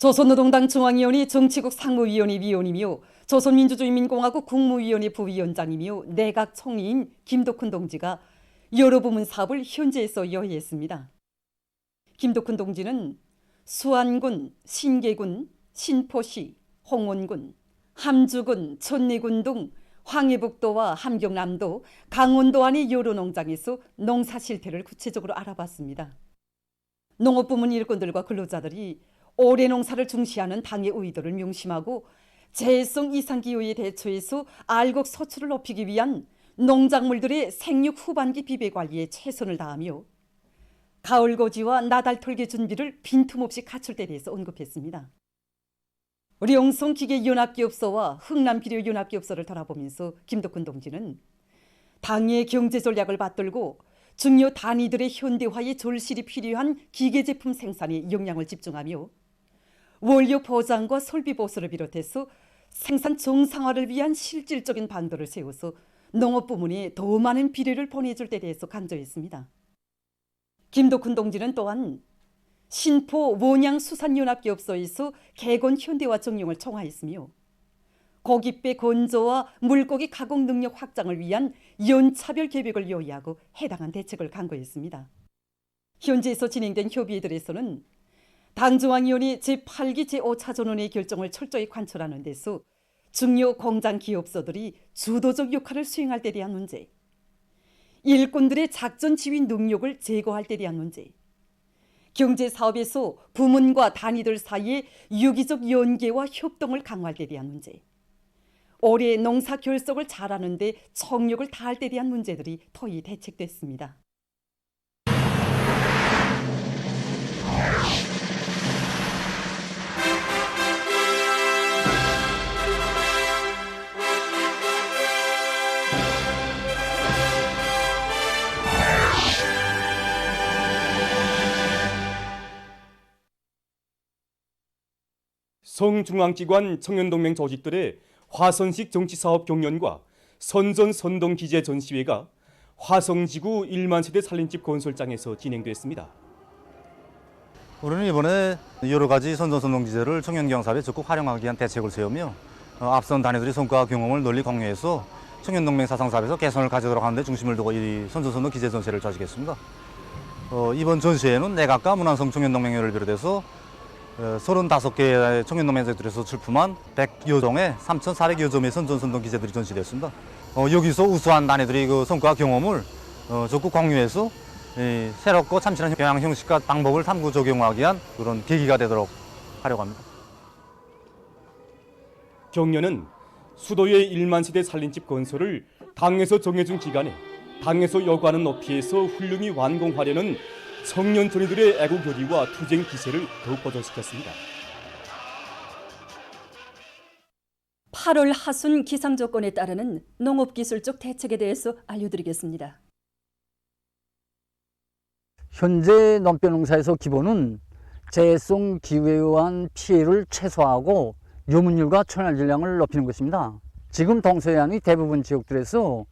조선노동당 중앙위원회 정치국 상무위원회 위원이며 조선민주주의인민공화국 국무위원회 부위원장이며 내각 총리인 김덕훈 동지가 여러 부문 사업을 현재에서 여회했습니다. 김덕훈 동지는 수안군, 신계군, 신포시, 홍원군, 함주군, 천내군 등 황해북도와 함경남도, 강원도 안의 여러 농장에서 농사 실태를 구체적으로 알아봤습니다. 농업부문 일꾼들과 근로자들이 올해 농사를 중시하는 당의 의도를 명심하고 재해성 이상기후에 대처해서 알곡 소출을 높이기 위한 농작물들의 생육 후반기 비배 관리에 최선을 다하며 가을 고지와 나달 털기 준비를 빈틈없이 갖출 때 대해서 언급했습니다. 령성기계연합기업소와 흥남비료연합기업소를 돌아보면서 김덕훈 동지는 당의 경제 전략을 받들고 중요 단위들의 현대화에 절실히 필요한 기계제품 생산에 역량을 집중하며 원료 보장과 설비 보수를 비롯해서 생산 정상화를 위한 실질적인 방도를 세워서 농업부문에 더 많은 비료를 보내줄 때 대해서 강조했습니다. 김덕훈 동지는 또한 신포 원양수산연합기업소에서 개건 현대화 정용을 총화했으며 고깃배 건조와 물고기 가공 능력 확장을 위한 연차별 계획을 요의하고 해당한 대책을 강구했습니다. 현지에서 진행된 협의회들에서는 당중앙위원회 제8기 제5차전원의 결정을 철저히 관철하는 데서 중요 공장 기업소들이 주도적 역할을 수행할 때 대한 문제, 일꾼들의 작전 지휘 능력을 제고할 때 대한 문제, 경제사업에서 부문과 단위들 사이의 유기적 연계와 협동을 강화할 때 대한 문제, 올해 농사 결석을 잘하는 데 총력을 다할 때 대한 문제들이 토의 대책됐습니다. 성중앙기관 청년동맹 조직들의 화성식 정치사업 경연과 선전선동기재 전시회가 화성지구 1만 세대 살림집 건설장에서 진행됐습니다. 우리는 이번에 여러 가지 선전선동기재를 청년경사업에 적극 활용하기 위한 대책을 세우며 앞선 단위들의 성과 경험을 널리 공유해서 청년동맹 사상사업에서 개선을 가져도록 하는 데 중심을 두고 이 선전선동기재 전시회를 자직했습니다. 이번 전시회는 내각과 문화성 청년동맹회를 비롯해서 35개의 청년동맹들에서 출품한 100여 종의 3,400여 점의 선전선동 기재들이 전시됐습니다. 여기서 우수한 단위들이 그 성과 경험을 적극 공유해서 새롭고 참신한 경영 형식과 방법을 탐구 적용하기 위한 그런 계기가 되도록 하려고 합니다. 경연은 수도의 1만 세대 살림집 건설을 당에서 정해준 기간에 당에서 요구하는 높이에서 훌륭히 완공하려는 청년 전의들의 애국열의와 투쟁 기세를 더욱 보존시켰습니다. 8월 하순 기상조건에 따르는 농업기술적 대책에 대해서 알려드리겠습니다. 현재 논벼농사에서 기본은 재해성 기후에 의한 피해를 최소화하고 유문율과 천연 질량을 높이는 것입니다. 지금 동서해안의 대부분 지역들에서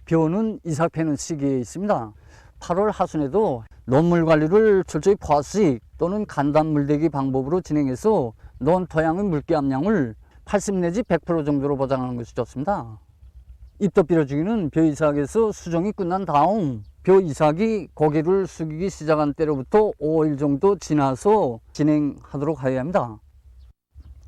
벼는 이삭 패는 시기에 있습니다. 8월 하순에도 논물 관리를 철저히 포화수식 또는 간단 물대기 방법으로 진행해서 논 토양의 물기 함량을 80 내지 100% 정도로 보장하는 것이 좋습니다. 입덧 비료 주기는 벼 이삭에서 수정이 끝난 다음 벼 이삭이 고개를 숙이기 시작한 때로부터 5일 정도 지나서 진행하도록 하여야 합니다.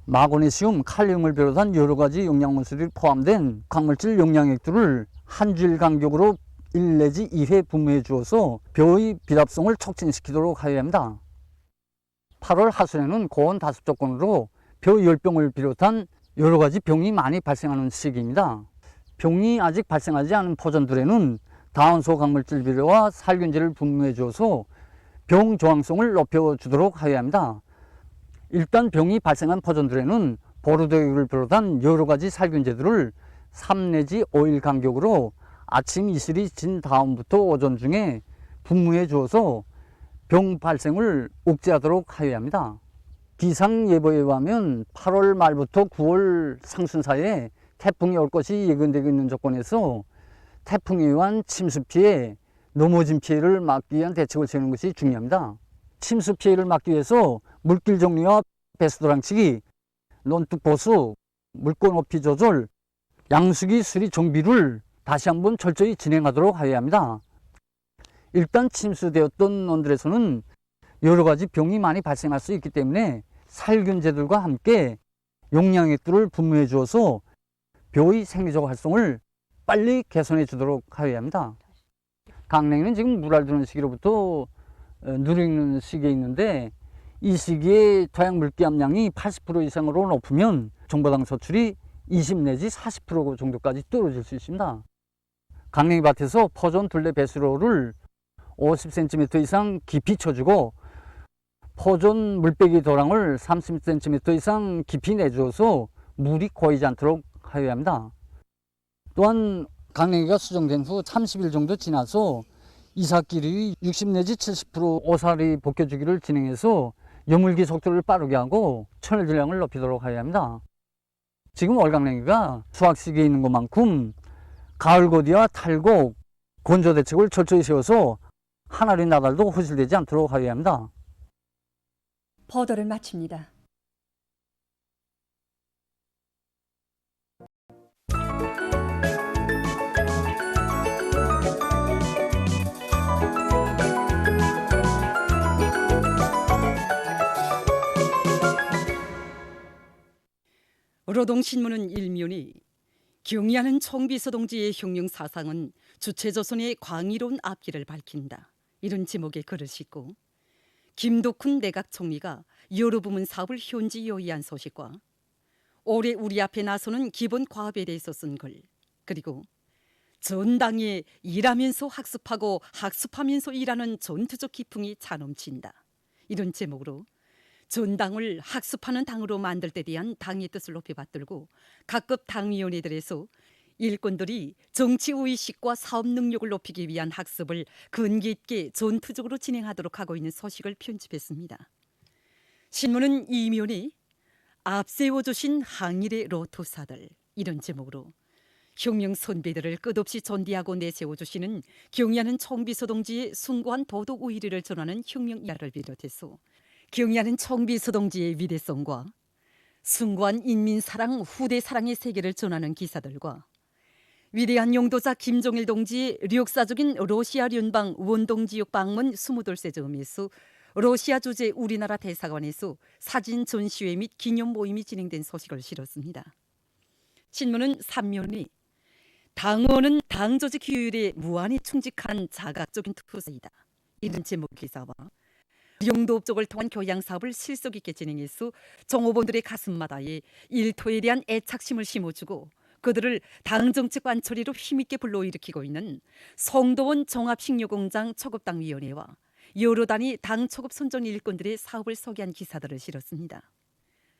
마그네슘, 칼륨을 비롯한 여러 가지 영양원소들이 포함된 광물질 영양액들을 한 주일 간격으로 1 내지 2회 분무해 주어서 벼의 비답성을 촉진시키도록 하여야 합니다. 8월 하순에는 고온 다습 조건으로 벼 열병을 비롯한 여러 가지 병이 많이 발생하는 시기입니다. 병이 아직 발생하지 않은 포전들에는 다원소 광물질 비료와 살균제를 분무해 주어서 병 저항성을 높여주도록 하여야 합니다. 일단 병이 발생한 포전들에는 보르도액을 비롯한 여러 가지 살균제들을 3 내지 5일 간격으로 아침 이슬이 진 다음부터 오전 중에 분무해 주어서 병 발생을 억제하도록 하여야 합니다. 기상예보에 의하면 8월 말부터 9월 상순 사이에 태풍이 올 것이 예견되고 있는 조건에서 태풍에 의한 침수 피해, 넘어진 피해를 막기 위한 대책을 세우는 것이 중요합니다. 침수 피해를 막기 위해서 물길 정리와 배수도랑치기, 논둑 보수, 물고 높이 조절, 양수기 수리 정비를 다시 한번 철저히 진행하도록 하여야 합니다. 일단 침수되었던 논들에서는 여러 가지 병이 많이 발생할 수 있기 때문에 살균제들과 함께 용량액들을 분무해 주어서 벼의 생리적 활성을 빨리 개선해 주도록 하여야 합니다. 강냉이는 지금 물알 드는 시기로부터 누리는 시기에 있는데 이 시기에 토양 물기 함량이 80% 이상으로 높으면 정보당 소출이 20 내지 40% 정도까지 떨어질 수 있습니다. 강냉이 밭에서 포존 둘레 배수로를 50cm 이상 깊이 쳐주고 포존 물빼기 도랑을 30cm 이상 깊이 내주어서 물이 고이지 않도록 하여야 합니다. 또한 강냉이가 수정된 후 30일 정도 지나서 이삭길이 60 내지 70% 오사리 벗겨주기를 진행해서 여물기 속도를 빠르게 하고 천연 질량을 높이도록 하여야 합니다. 지금 월강냉이가 수확 시기에 있는 것만큼 가을 고디와 탈곡, 건조 대책을 철저히 세워서 한 알의 나달도 허실되지 않도록 하여야 합니다. 보도를 마칩니다. 노동신문은 일면이 경의하는 청비서동지의 혁명 사상은 주체조선의 광의로운 앞길을 밝힌다. 이런 제목의 글을 싣고 김덕훈 내각 총리가 여러 부문 사업을 현지 요의한 소식과 올해 우리 앞에 나서는 기본 과업에 대해서 쓴 글, 그리고 전당에 일하면서 학습하고 학습하면서 일하는 전투적 기풍이 차넘친다. 이런 제목으로 전당을 학습하는 당으로 만들 때 대한 당의 뜻을 높이 받들고 각급 당위원회들에서 일꾼들이 정치의식과 사업 능력을 높이기 위한 학습을 근기 있게 전투적으로 진행하도록 하고 있는 소식을 편집했습니다. 신문은 이면에 앞세워주신 항일의 로토사들, 이런 제목으로 혁명 선배들을 끝없이 존대하고 내세워주시는 경의하는 청비서동지의 숭고한 도덕 우위를 전하는 혁명 이야를 비롯해서 경의하는 청비서동지의 위대성과 숭고한 인민사랑, 후대사랑의 세계를 전하는 기사들과 위대한 용도자 김종일 동지의 역사적인 러시아聯邦 원동지역 방문 22세 즈음에서 러시아 주재 우리나라 대사관에서 사진 전시회 및 기념 모임이 진행된 소식을 실었습니다. 신문은 3면이 당원은 당 조직 효율에 무한히 충직한 자각적인 투사이다. 이런 제목 기사와 영도업적을 통한 교양 사업을 실속 있게 진행해서 종업원들의 가슴마다에 일터에 대한 애착심을 심어주고 그들을 당 정책 관철이로 힘있게 불러일으키고 있는 송도원 종합식료공장 초급당위원회와 여러 단위 당 초급 선정 일꾼들의 사업을 소개한 기사들을 실었습니다.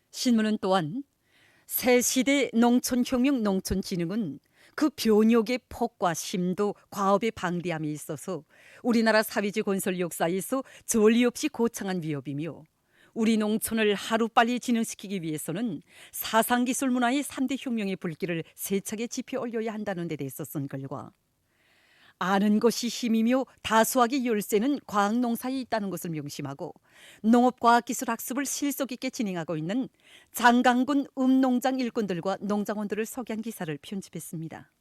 신문은 또한 새 시대 농촌혁명 농촌진흥은 그 변혁의 폭과 심도, 과업의 방대함이 있어서 우리나라 사회주의 건설 역사에서 전례 없이 거창한 위협이며 우리 농촌을 하루빨리 진흥시키기 위해서는 사상기술 문화의 3대 혁명의 불길을 세차게 지펴 올려야 한다는 데 대해서 쓴 글과 아는 것이 힘이며 다수학의 열쇠는 과학농사에 있다는 것을 명심하고 농업과학기술 학습을 실속 있게 진행하고 있는 장강군 읍농장 일꾼들과 농장원들을 소개한 기사를 편집했습니다.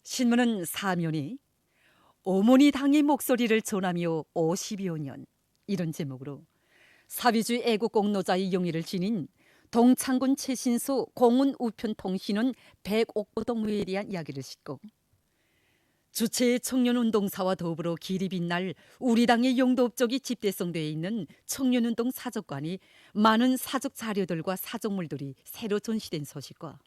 신문은 사면이 어머니 당의 목소리를 전하며 50여 년, 이런 제목으로 사회주의 애국공로자의 영예를 지닌 동창군 최신소 공운 우편 통신원 백옥보동무에 대한 이야기를 싣고 주체의 청년운동사와 더불어 길이 빛날 우리 당의 영도업적이 집대성되어 있는 청년운동 사적관이 많은 사적 자료들과 사적물들이 새로 전시된 소식과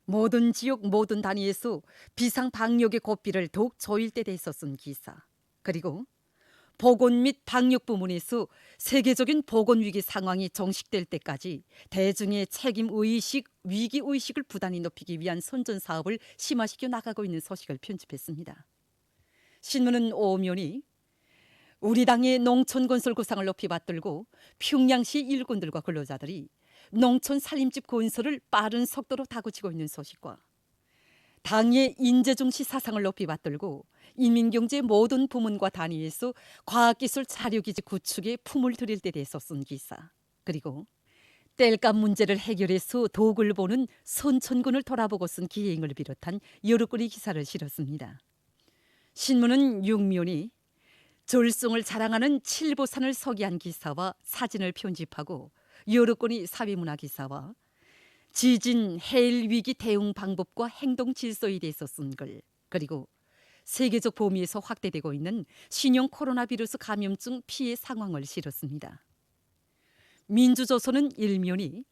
모든 지역 모든 단위에서 비상 방역의 고삐를 더욱 조일 때 대해서 쓴 기사, 그리고 보건 및 방역 부문에서 세계적인 보건위기 상황이 종식될 때까지 대중의 책임의식, 위기의식을 부단히 높이기 위한 선전사업을 심화시켜 나가고 있는 소식을 편집했습니다. 신문은 오면이 우리 당의 농촌건설 구상을 높이 받들고 평양시 일꾼들과 근로자들이 농촌 살림집 건설을 빠른 속도로 다그치고 있는 소식과 당의 인재중시 사상을 높이 받들고 인민경제 모든 부문과 단위에서 과학기술 자료기지 구축에 품을 들일 때 대해서 쓴 기사, 그리고 땔감 문제를 해결해서 독을 보는 선천군을 돌아보고 쓴 기행을 비롯한 여러 건의 기사를 실었습니다. 신문은 육면이 절송을 자랑하는 칠보산을 소개한 기사와 사진을 편집하고 여러 건의 사회문화 기사와 지진, 해일 위기 대응 방법과 행동 질서에 대해서 쓴 글, 그리고 세계적 범위에서 확대되고 있는 신형 코로나 비루스 감염증 피해 상황을 실었습니다. 민주조선은 일면이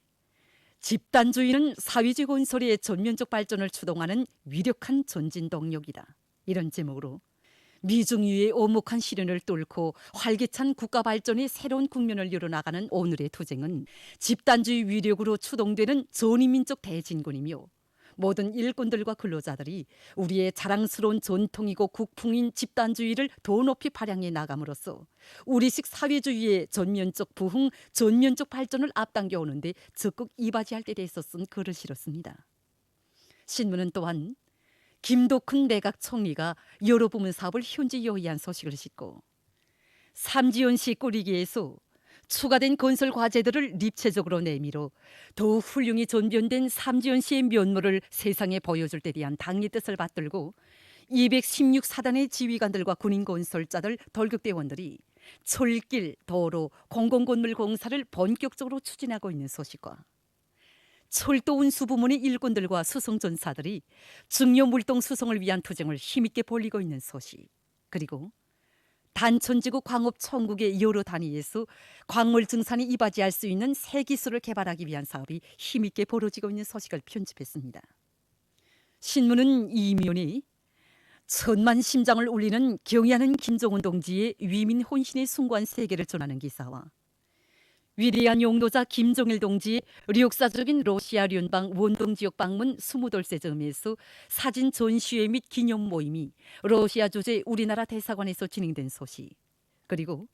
집단주의는 사회주의 건설의 전면적 발전을 추동하는 위력한 전진 동력이다. 이런 제목으로 미중유의 오목한 시련을 뚫고 활기찬 국가 발전의 새로운 국면을 열어나가는 오늘의 투쟁은 집단주의 위력으로 추동되는 전인민족 대진군이며 모든 일꾼들과 근로자들이 우리의 자랑스러운 전통이고 국풍인 집단주의를 더 높이 발扬해 나감으로써 우리식 사회주의의 전면적 부흥, 전면적 발전을 앞당겨 오는데 적극 이바지할 때 대해서 쓴 글을 실었습니다. 신문은 또한 김덕훈 내각 총리가 여러 부문 사업을 현지 요의한 소식을 싣고 삼지연시 꾸리기에서 추가된 건설 과제들을 입체적으로 내밀어 더욱 훌륭히 전변된 삼지연시의 면모를 세상에 보여줄 때 대한 당리 뜻을 받들고 216사단의 지휘관들과 군인 건설자들, 돌격대원들이 철길, 도로, 공공건물 공사를 본격적으로 추진하고 있는 소식과 철도 운수 부문의 일꾼들과 수송전사들이 중요 물동 수송을 위한 투쟁을 힘있게 벌이고 있는 소식, 그리고 단천지구 광업 총국의 여러 단위에서 광물 증산이 이바지할 수 있는 새 기술을 개발하기 위한 사업이 힘있게 벌어지고 있는 소식을 편집했습니다. 신문은 이면이 천만 심장을 울리는 경의하는 김정은 동지의 위민 혼신의 숭고한 세계를 전하는 기사와 위대한 용도자 김정일 동지의 역사적인 러시아聯邦 원동 지역 방문 22세 점에서 사진 전시회 및 기념 모임이 러시아 주재 우리나라 대사관에서 진행된 소식, 그리고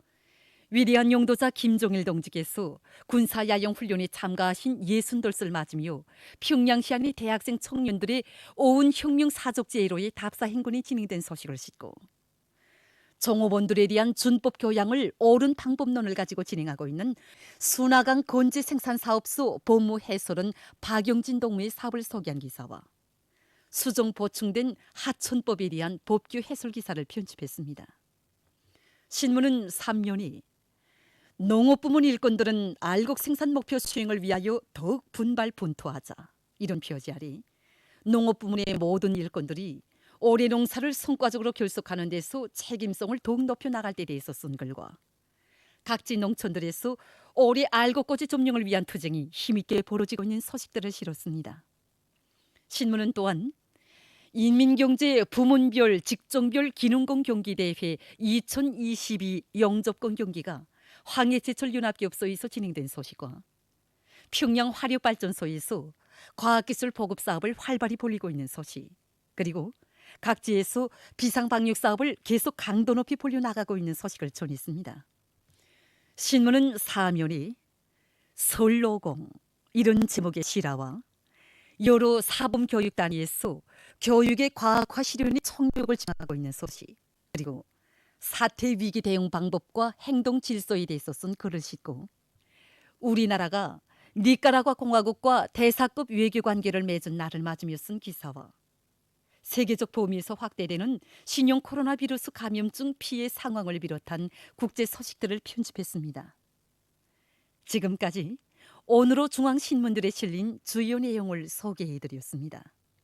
위대한 용도자 김정일 동지께서 군사 야영 훈련에 참가하신 60돌을 맞으며 평양시안의 대학생 청년들의 오운 혁명 사적 제로의 답사 행군이 진행된 소식을 싣고 종업원들에 대한 준법 교양을 옳은 방법론을 가지고 진행하고 있는 순화강 건재 생산사업소 법무 해설은 박영진 동무의 사업을 소개한 기사와 수정 보충된 하천법에 대한 법규 해설 기사를 편집했습니다. 신문은 3면이 농업부문 일꾼들은 알곡 생산 목표 수행을 위하여 더욱 분발 분투하자, 이런 표지 아래 농업부문의 모든 일꾼들이 올해 농사를 성과적으로 결속하는 데서 책임성을 더욱 높여 나갈 때 대해서 쓴 글과 각지 농촌들에서 올해 알곡꽂이 점령을 위한 투쟁이 힘있게 벌어지고 있는 소식들을 실었습니다. 신문은 또한 인민경제 부문별 직종별 기능공 경기대회 2022 영접권 경기가 황해제철연합기업소에서 진행된 소식과 평양 화력발전소에서 과학기술 보급 사업을 활발히 벌이고 있는 소식, 그리고 각지에서 비상방역 사업을 계속 강도 높이 벌려나가고 있는 소식을 전했습니다. 신문은 사면이 설로공, 이런 제목의 실화와 여러 사범교육 단위에서 교육의 과학화 실현이 총력을 지나가고 있는 소식, 그리고 사태 위기 대응 방법과 행동 질서에 대해서 쓴 글을 싣고 우리나라가 니카라과 공화국과 대사급 외교 관계를 맺은 날을 맞으며 쓴 기사와 세계적 범위에서 확대되는 신형 코로나 비루스 감염증 피해 상황을 비롯한 국제 소식들을 편집했습니다. 지금까지 오늘호 중앙신문들에 실린 주요 내용을 소개해드렸습니다.